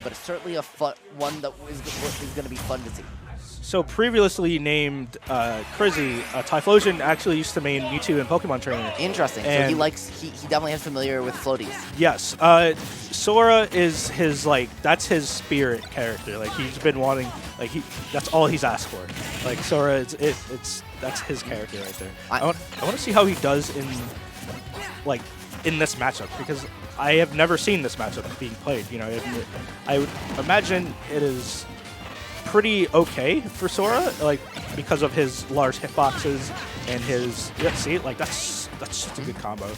but it's certainly a one that is going to be fun to see. So previously named Crizzy, Typholsion actually used to main Mewtwo in Pokemon Trainer. Interesting. And So he definitely is familiar with floaties. Yes. Sora is his, that's his spirit character. Like, he's been wanting, that's all he's asked for. Like, Sora, that's his character right there. I want to see how he does in this matchup, because I have never seen this matchup being played. You know, I would imagine it is pretty okay for Sora, because of his large hitboxes and his that's just a good combo.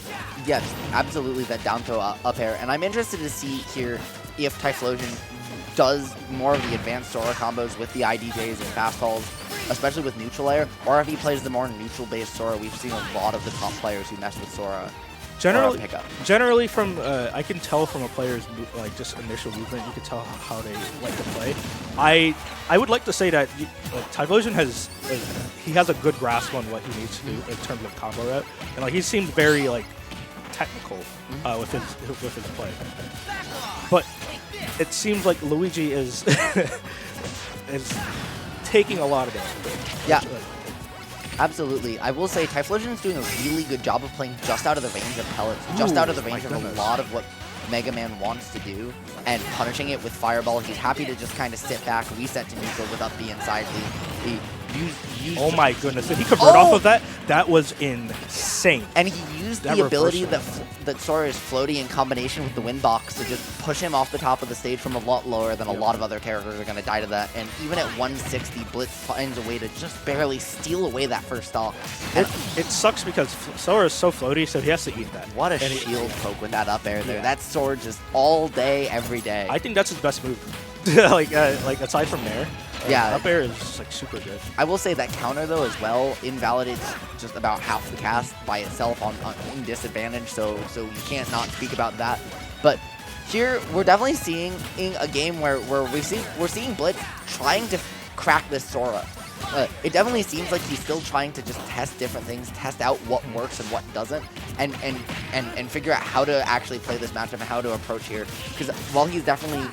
Yes, absolutely, that down throw up air. And I'm interested to see here if Typhlosion does more of the advanced Sora combos with the IDJs and fastballs, especially with neutral air, or if he plays the more neutral based Sora. We've seen a lot of the top players who mess with Sora. Generally, from I can tell from a player's just initial movement, you can tell how they like to play. I would like to say that Typholsion has a good grasp on what he needs to do in terms of combo route, and he seems very technical with his play. But it seems like Luigi is is taking a lot of damage. Yeah. Absolutely. I will say Typhlosion is doing a really good job of playing just out of the range of pellets, just out of the range of a lot of what Mega Man wants to do, and punishing it with Fireball. He's happy to just kind of sit back, reset to neutral without being inside oh my goodness, did he convert off of that? That was insane. And he used the ability that Sora is floaty in combination with the wind box to just push him off the top of the stage from a lot lower than a lot of other characters are going to die to that. And even at 160, Blitz finds a way to just barely steal away that first stock. It sucks because Sora is so floaty, so he has to eat that. What a shield poke with that up air there. That's Sora just all day, every day. I think that's his best move. Aside from there. Yeah. Up air is just, super good. I will say that counter, though, as well, invalidates just about half the cast by itself on disadvantage, so you can't not speak about that. But here, we're definitely seeing a game where we're seeing Blitz trying to crack this Sora. It definitely seems like he's still trying to just test different things, test out what works and what doesn't, and figure out how to actually play this matchup and how to approach here. Because while he's definitely...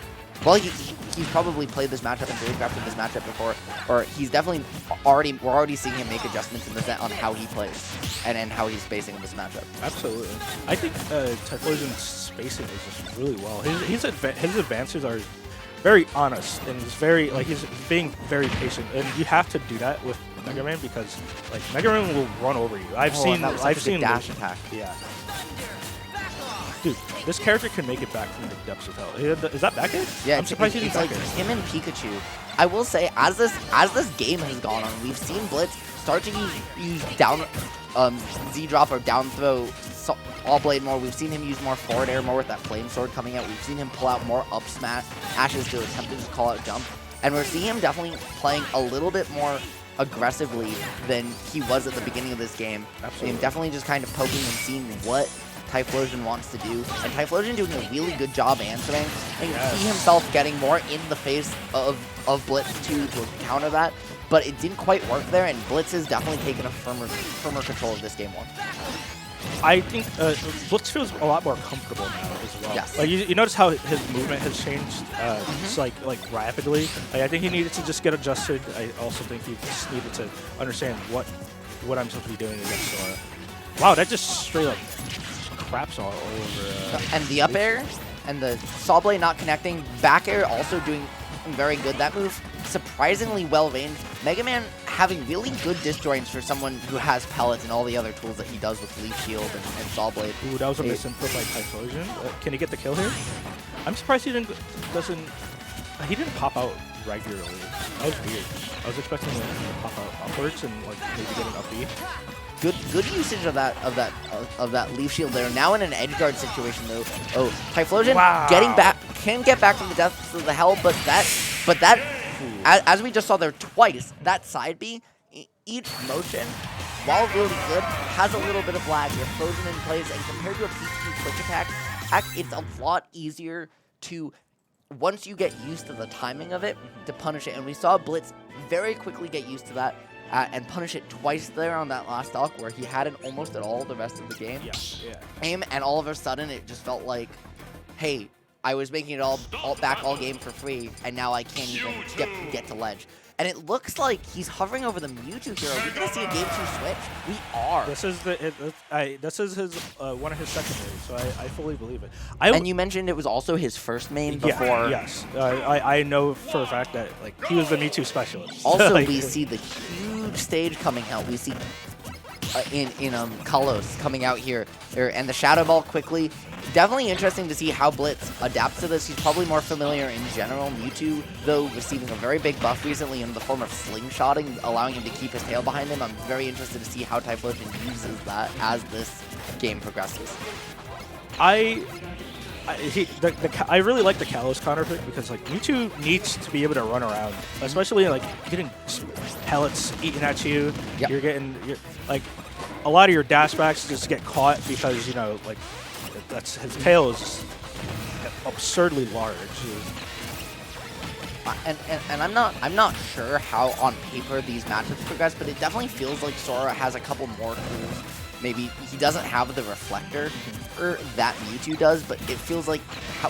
Well, he's probably played this matchup and choreographed this matchup before, or he's definitely we're already seeing him make adjustments in the set on how he plays and how he's spacing this matchup. Absolutely. I think Typhlosion's spacing is just really well. His advances are very honest, and he's being very patient, and you have to do that with Mega Man because Mega Man will run over you. I've seen dash attack. Yeah. Dude, this character can make it back from the depths of hell. Is that back air? Yeah, I'm surprised he didn't back air. Him and Pikachu. I will say, as this game has gone on, we've seen Blitz start to use down Z-drop or down throw all blade more. We've seen him use more forward air more with that flame sword coming out. We've seen him pull out more up smash ashes to attempt to just call out jump. And we're seeing him definitely playing a little bit more aggressively than he was at the beginning of this game. Absolutely. And definitely just kind of poking and seeing what Typhlosion wants to do, and Typhlosion doing a really good job answering, and he himself getting more in the face of Blitz to counter that, but it didn't quite work there, and Blitz has definitely taken a firmer control of this game one. I think Blitz feels a lot more comfortable now as well. Yes. You notice how his movement has changed, just rapidly. I think he needed to just get adjusted. I also think he just needed to understand what I'm supposed to be doing against Sora. Wow, that just straight up craps all over. And the up air and the saw blade not connecting, back air also doing very good. That move surprisingly well ranged. Mega Man having really good disjoints for someone who has pellets and all the other tools that he does with Leaf Shield and Saw Blade. Ooh, that was a misinput by Typhosion. Can he get the kill here? I'm surprised he didn't pop out regularly. That was weird. I was expecting him to pop out upwards and maybe get an up B. Good usage of that Leaf Shield there. Now in an edge guard situation though. Oh, Typhlosion can get back from the depths of the hell, but that as we just saw there twice, that side B, each motion, while really good, has a little bit of lag. You're frozen in place, and compared to a Pikachu quick attack, it's a lot easier to, once you get used to the timing of it, to punish it. And we saw Blitz very quickly get used to that. And punish it twice there on that last stock where he hadn't almost at all the rest of the game. Yeah. And all of a sudden it just felt like, hey, I was making it all game for free, and now I can't even get to ledge. And it looks like he's hovering over the Mewtwo here. Are we gonna see a game 2 switch? We are. This is this is his one of his secondaries, so I fully believe it. And you mentioned it was also his first main before. Yes, I know for a fact that like he was the Mewtwo specialist. Also, like, we see the huge stage coming out. We see in Kalos coming out here, and the Shadow Ball quickly. Definitely interesting to see how Blitz adapts to this. He's probably more familiar in general. Mewtwo, though, receiving a very big buff recently in the form of slingshotting, allowing him to keep his tail behind him. I'm very interested to see how Typholsion uses that as this game progresses. I really like the Kalos counter pick because like Mewtwo needs to be able to run around, especially like getting pellets eaten at you. Yep. You're like a lot of your dashbacks just get caught because like that's his tail is just absurdly large. And I'm not sure how on paper these matchups progress, but it definitely feels like Sora has a couple more tools. Maybe he doesn't have the reflector that Mewtwo does, but it feels like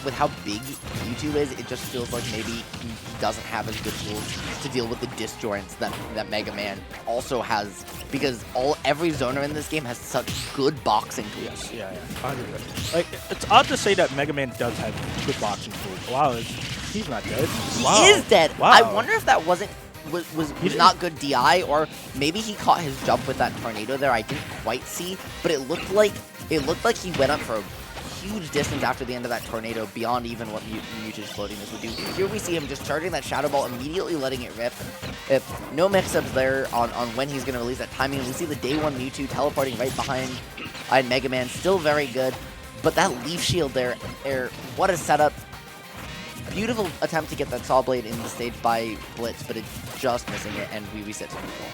with how big Mewtwo is, it just feels like maybe he doesn't have as good tools to deal with the disjoints that Mega Man also has, because every zoner in this game has such good boxing tools. Yeah. 100%. Like it's odd to say that Mega Man does have good boxing tools. Wow, he's not dead. Wow. He is dead. Wow. I wonder if that was not good DI, or maybe he caught his jump with that tornado there. I didn't quite see, but it looked like he went up for a huge distance after the end of that tornado, beyond even what Mewtwo's floatiness would do. Here we see him just charging that Shadow Ball, immediately letting it rip. No mix-ups there on when he's going to release that timing. We see the day 1 Mewtwo teleporting right behind Mega Man, still very good. But that Leaf Shield there, what a setup. Beautiful attempt to get that Saw Blade in the stage by Blitz, but it's just missing it, and we reset to neutral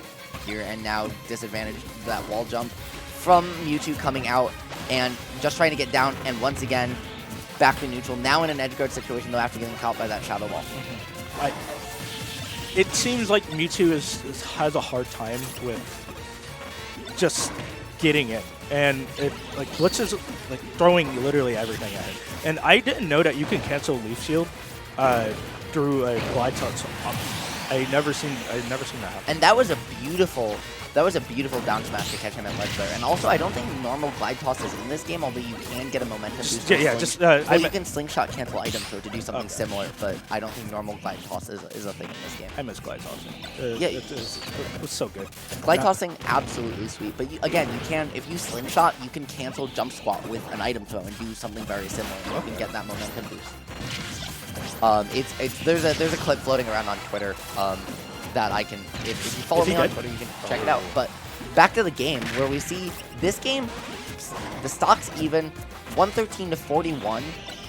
here. And now disadvantage that wall jump from Mewtwo coming out and just trying to get down, and once again back to neutral. Now in an edge guard situation, though, after getting caught by that Shadow Ball. It seems like Mewtwo has a hard time with just getting it. And like Blitz is like throwing literally everything at it. And I didn't know that you can cancel Leaf Shield through a glide touch. I never seen that happen. And that was a beautiful down smash to catch him at ledge there. And also, I don't think normal glide toss is in this game, although you can get a momentum boost. You can slingshot cancel items though to do something similar, but I don't think normal glide toss is a thing in this game. I miss glide tossing. It was so good. Glide tossing, absolutely sweet. But again, you can, if you slingshot, you can cancel jump squat with an item throw and do something very similar. You can get that momentum boost. There's a clip floating around on Twitter that I can, if you follow me on Twitter, you can check it out. But back to the game, where we see this game, the stock's even 113 to 41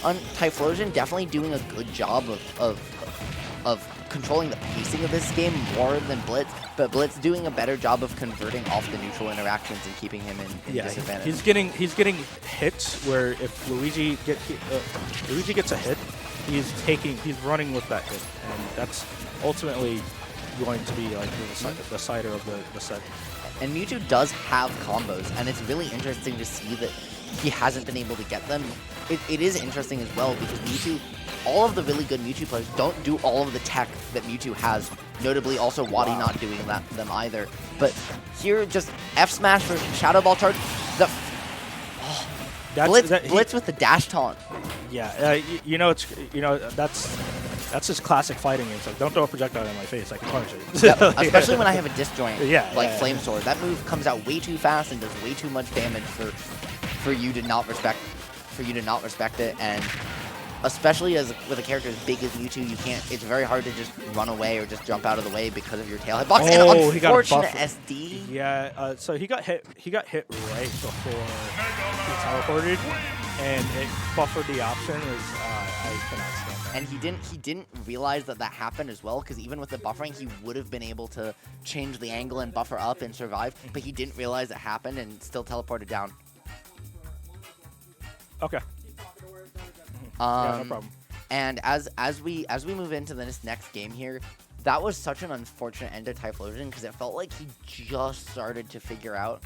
on Typholsion, definitely doing a good job of controlling the pacing of this game more than Blitz, but Blitz doing a better job of converting off the neutral interactions and keeping him in disadvantage. He's getting hits where if Luigi gets a hit, he's running with that hit, and that's ultimately going to be like the cider of the set. And Mewtwo does have combos, and it's really interesting to see that he hasn't been able to get them. It is interesting as well, because Mewtwo, all of the really good Mewtwo players don't do all of the tech that Mewtwo has, notably also Wadi not doing them either. But here, just F smash for Shadow Ball charge. Blitz with the dash taunt. Yeah, that's his classic fighting game. So don't throw a projectile in my face. I can punch it. Yep, especially when I have a disjoint, like Flame Sword. That move comes out way too fast and does way too much damage for you to not respect it. And especially with a character as big as Mewtwo, you can't. It's very hard to just run away or just jump out of the way because of your tail hitbox. Oh, and unfortunate SD. Yeah, so he got hit right before he teleported, and it buffered the option. I cannot stand that. And he didn't realize that happened as well, because even with the buffering, he would have been able to change the angle and buffer up and survive, but he didn't realize it happened and still teleported down. Okay. Yeah, no problem. And as we move into this next game here, that was such an unfortunate end to Typholsion because it felt like he just started to figure out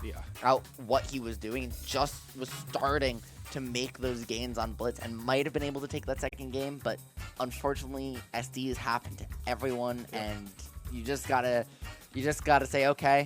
what he was doing, just was starting to make those gains on Blitz and might have been able to take that second game, but unfortunately SDs happen to everyone and you just gotta say, okay,